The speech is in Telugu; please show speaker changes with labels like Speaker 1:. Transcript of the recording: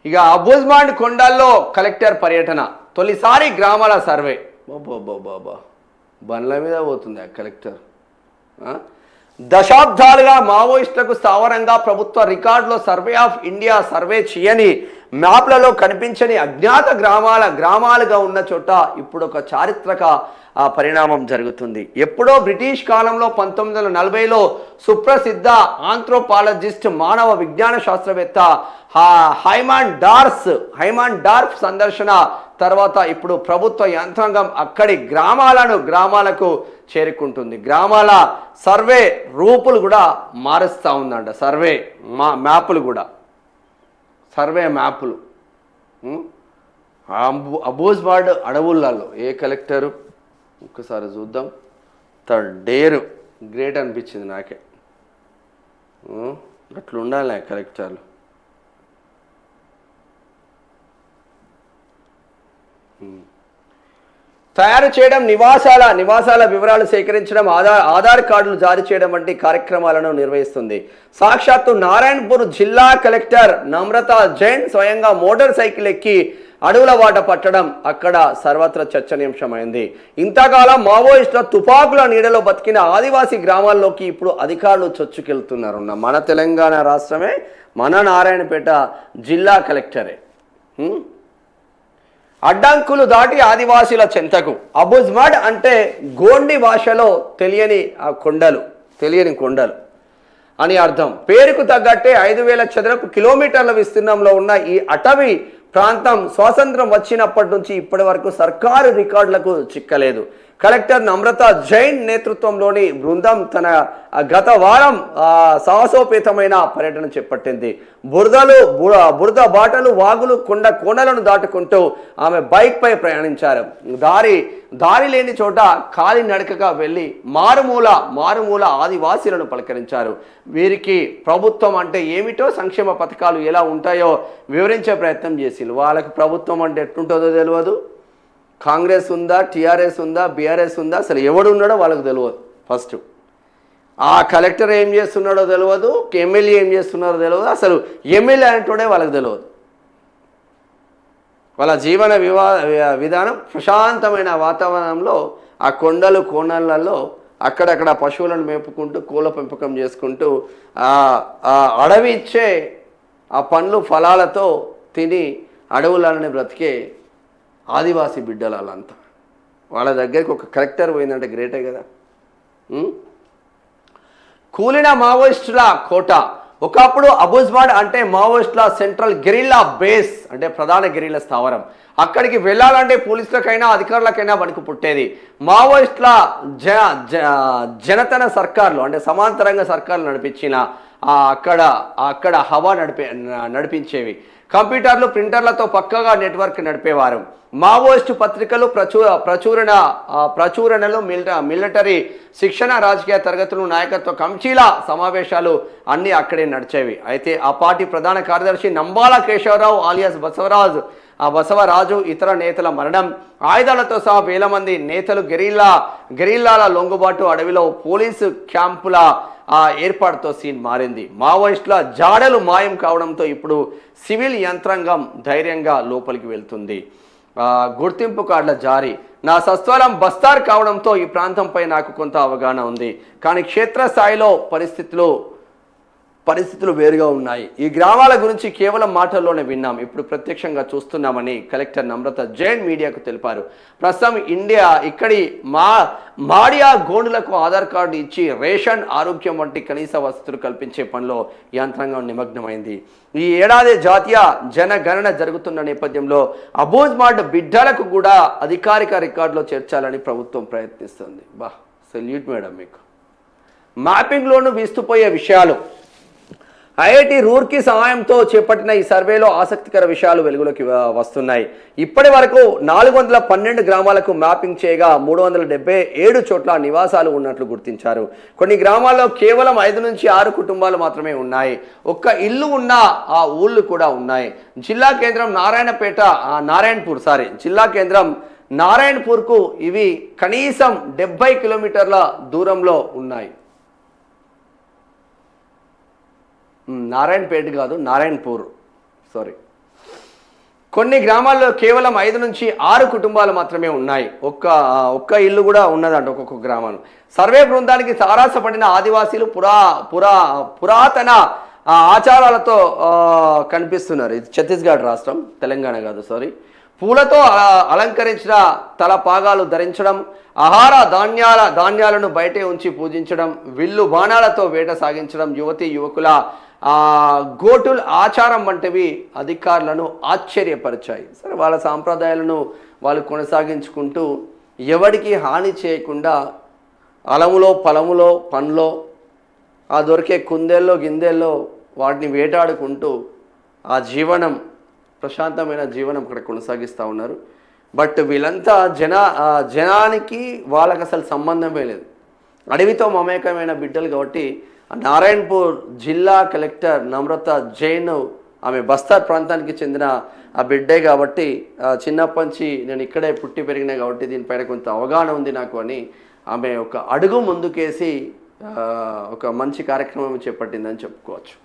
Speaker 1: ఇక అబూజ్మాండ్ కొండల్లో కలెక్టర్ పర్యటన, తొలిసారి గ్రామాల సర్వే. బాబా బండ్ల మీద పోతుంది ఆ కలెక్టర్. దశాబ్దాలుగా మావోయిస్టులకు స్థావరంగా ప్రభుత్వ రికార్డులో సర్వే ఆఫ్ ఇండియా సర్వే చేయని, మ్యాప్లలో కనిపించని అజ్ఞాత గ్రామాలుగా ఉన్న చోట ఇప్పుడు ఒక చారిత్రక పరిణామం జరుగుతుంది. ఎప్పుడో బ్రిటిష్ కాలంలో 1940లో సుప్రసిద్ధ ఆంథ్రోపాలజిస్ట్, మానవ విజ్ఞాన శాస్త్రవేత్త హైమాన్ డార్ఫ్ సందర్శన తర్వాత ఇప్పుడు ప్రభుత్వ యంత్రాంగం అక్కడి గ్రామాలకు చేరుకుంటుంది. గ్రామాల సర్వే రూపులు కూడా మారుస్తూ ఉందంట. సర్వే మ్యాపులు అబూజ్మాండ్ అడవులలో ఏ కలెక్టరు ఒక్కసారి చూద్దాం. డేరు గ్రేట్ అనిపించింది నాకే. అట్లా ఉండాలి కలెక్టర్లు. తయారు చేయడం, నివాసాల వివరాలు సేకరించడం, ఆధార్ కార్డులు జారీ చేయడం వంటి కార్యక్రమాలను నిర్వహిస్తుంది. సాక్షాత్తు నారాయణపూర్ జిల్లా కలెక్టర్ నమ్రతా జైన్ స్వయంగా మోటార్ సైకిల్ ఎక్కి అడవుల బాట పట్టడం అక్కడ సర్వత్రా చర్చనీయాంశమైంది. ఇంతకాలం మావోయిస్టుల తుపాకుల నీడలో బతికిన ఆదివాసీ గ్రామాల్లోకి ఇప్పుడు అధికారులు చొచ్చుకెళ్తున్నారు. మన తెలంగాణ రాష్ట్రమే, మన నారాయణపేట జిల్లా కలెక్టరే. అడ్డంకులు దాటి ఆదివాసీల చెంతకు. అబూజ్మాండ్ అంటే గోండి భాషలో తెలియని కొండలు అని అర్థం. పేరుకు తగ్గట్టే 5000 చదరపు కిలోమీటర్ల విస్తీర్ణంలో ఉన్న ఈ అటవీ ప్రాంతం స్వాతంత్రం వచ్చినప్పటి నుంచి ఇప్పటి వరకు సర్కారు రికార్డులకు చిక్కలేదు. కలెక్టర్ నమ్రతా జైన్ నేతృత్వంలోని బృందం తన గత వారం సాహసోపేతమైన పర్యటన చేపట్టింది. బురద బాటలు, వాగులు, కోనలను దాటుకుంటూ ఆమె బైక్పై ప్రయాణించారు. దారి లేని చోట కాలి నడకగా వెళ్ళి మారుమూల ఆదివాసీలను పలకరించారు. వీరికి ప్రభుత్వం అంటే ఏమిటో, సంక్షేమ పథకాలు ఎలా ఉంటాయో వివరించే ప్రయత్నం చేసింది. వాళ్ళకి ప్రభుత్వం అంటే ఎట్లుంటుందో తెలియదు. కాంగ్రెస్ ఉందా, టీఆర్ఎస్ ఉందా, బీఆర్ఎస్ ఉందా, అసలు ఎవడున్నాడో వాళ్ళకు తెలియదు. ఫస్ట్ ఆ కలెక్టర్ ఏం చేస్తున్నాడో తెలియదు, ఎమ్మెల్యే ఏం చేస్తున్నారో తెలియదు, అసలు ఎమ్మెల్యే అనేటోడే వాళ్ళకి తెలియదు. వాళ్ళ జీవన విధానం ప్రశాంతమైన వాతావరణంలో ఆ కొండలు కోనలలో అక్కడక్కడ పశువులను మేపుకుంటూ, కోళ్ళ పెంపకం చేసుకుంటూ అడవి ఇచ్చే ఆ పండ్లు ఫలాలతో తిని అడవులని బ్రతికే ఆదివాసీ బిడ్డలు వాళ్ళంతా. వాళ్ళ దగ్గరికి ఒక కలెక్టర్ పోయిందంటే గ్రేటే కదా. కూలిన మావోయిస్టుల కోట. ఒకప్పుడు అబూజ్మాండ్ అంటే మావోయిస్టుల సెంట్రల్ గెరిల్లా బేస్, అంటే ప్రధాన గెరిల్లా స్థావరం. అక్కడికి వెళ్ళాలంటే పోలీసులకైనా అధికారులకైనా వణుకు పుట్టేది. మావోయిస్టుల జనతన సర్కార్లు అంటే సమాంతరంగా సర్కార్లు నడిపించిన అక్కడ హవా నడిపించేవి. కంప్యూటర్లు, ప్రింటర్లతో పక్కగా నెట్వర్క్ నడిపేవారు. మావోయిస్టు పత్రికలు, ప్రచురణలు, మిలిటరీ శిక్షణ, రాజకీయ తరగతులు, నాయకత్వ కమిటీల సమావేశాలు అన్నీ అక్కడే నడిచేవి. అయితే ఆ పార్టీ ప్రధాన కార్యదర్శి నంబాల కేశవరావు ఆలియాస్ బసవరాజు ఇతర నేతల మరణం, ఆయుధాలతో సహా వేల మంది నేతలు గెరిల్లాల లొంగుబాటు, అడవిలో పోలీసు క్యాంపుల ఏర్పాటుతో సీన్ మారింది. మావోయిస్టుల జాడలు మాయం కావడంతో ఇప్పుడు సివిల్ యంత్రాంగం ధైర్యంగా లోపలికి వెళ్తుంది. గుర్తింపు కార్డుల జారీ. నా స్వస్థలం బస్తార్ కావడంతో ఈ ప్రాంతంపై నాకు కొంత అవగాహన ఉంది. కానీ క్షేత్రస్థాయిలో పరిస్థితులు వేరుగా ఉన్నాయి. ఈ గ్రామాల గురించి కేవలం మాటల్లోనే విన్నాం, ఇప్పుడు ప్రత్యక్షంగా చూస్తున్నామని కలెక్టర్ నమ్రతా జైన్ మీడియాకు తెలిపారు. ప్రస్తుతం ఇక్కడి మాడియా గోండులకు ఆధార్ కార్డు ఇచ్చి రేషన్, ఆరోగ్యం వంటి కనీస వసతులు కల్పించే పనిలో యంత్రాంగం నిమగ్నమైంది. ఈ ఏడాది జాతీయ జనగణన జరుగుతున్న నేపథ్యంలో అబూజ్మాండ్ బిడ్డలకు కూడా అధికారిక రికార్డులో చేర్చాలని ప్రభుత్వం ప్రయత్నిస్తుంది. సెల్యూట్ మేడం మీకు. మ్యాపింగ్లోనూ వీస్తుపోయే విషయాలు. ఐఐటి రూర్కీ సహాయంతో చేపట్టిన ఈ సర్వేలో ఆసక్తికర విషయాలు వెలుగులోకి వస్తున్నాయి. ఇప్పటి వరకు 412 గ్రామాలకు మ్యాపింగ్ చేయగా 377 చోట్ల నివాసాలు ఉన్నట్లు గుర్తించారు. కొన్ని గ్రామాల్లో కేవలం 5 నుంచి 6 కుటుంబాలు మాత్రమే ఉన్నాయి. ఒక్క ఇల్లు ఉన్న ఆ ఊళ్ళు కూడా ఉన్నాయి. జిల్లా కేంద్రం నారాయణపూర్కు ఇవి కనీసం 70 కిలోమీటర్ల దూరంలో ఉన్నాయి. నారాయణపేట కాదు, నారాయణపూర్, సారీ. కొన్ని గ్రామాల్లో కేవలం 5 నుంచి 6 కుటుంబాలు మాత్రమే ఉన్నాయి. ఒక్క ఇల్లు కూడా ఉన్నదంట ఒక్కొక్క గ్రామంలో. సర్వే బృందానికి తారాసపడిన ఆదివాసీలు పురాతన ఆచారాలతో కనిపిస్తున్నారు. ఇది ఛత్తీస్గఢ్ రాష్ట్రం, తెలంగాణ కాదు, సారీ. పూలతో అలంకరించిన తల పాగాలు ధరించడం, ఆహార ధాన్యాలను బయటే ఉంచి పూజించడం, విల్లు బాణాలతో వేట సాగించడం, యువతీ యువకుల గోటుల్ ఆచారం వంటివి అధికారులను ఆశ్చర్యపరిచాయి. సరే, వాళ్ళ సాంప్రదాయాలను వాళ్ళు కొనసాగించుకుంటూ ఎవరికి హాని చేయకుండా అలములో పొలములో పండ్లో ఆ దొరికే కుందేల్లో గిందెల్లో వాటిని వేటాడుకుంటూ ఆ జీవనం, ప్రశాంతమైన జీవనం అక్కడ కొనసాగిస్తూ ఉన్నారు. బట్ వీళ్ళంతా జనానికి వాళ్ళకి అసలు సంబంధమే లేదు. అడవితో మమేకమైన బిడ్డలు కాబట్టి నారాయణపూర్ జిల్లా కలెక్టర్ నమ్రత జైన్, ఆమె బస్తర్ ప్రాంతానికి చెందిన ఆ బిడ్డే కాబట్టి చిన్నప్పటి నుంచి నేను ఇక్కడే పుట్టి పెరిగినా కాబట్టి దీనిపైన కొంత అవగాహన ఉంది నాకు అని ఆమె ఒక అడుగు ముందుకేసి ఒక మంచి కార్యక్రమం చేపట్టిందని చెప్పుకోవచ్చు.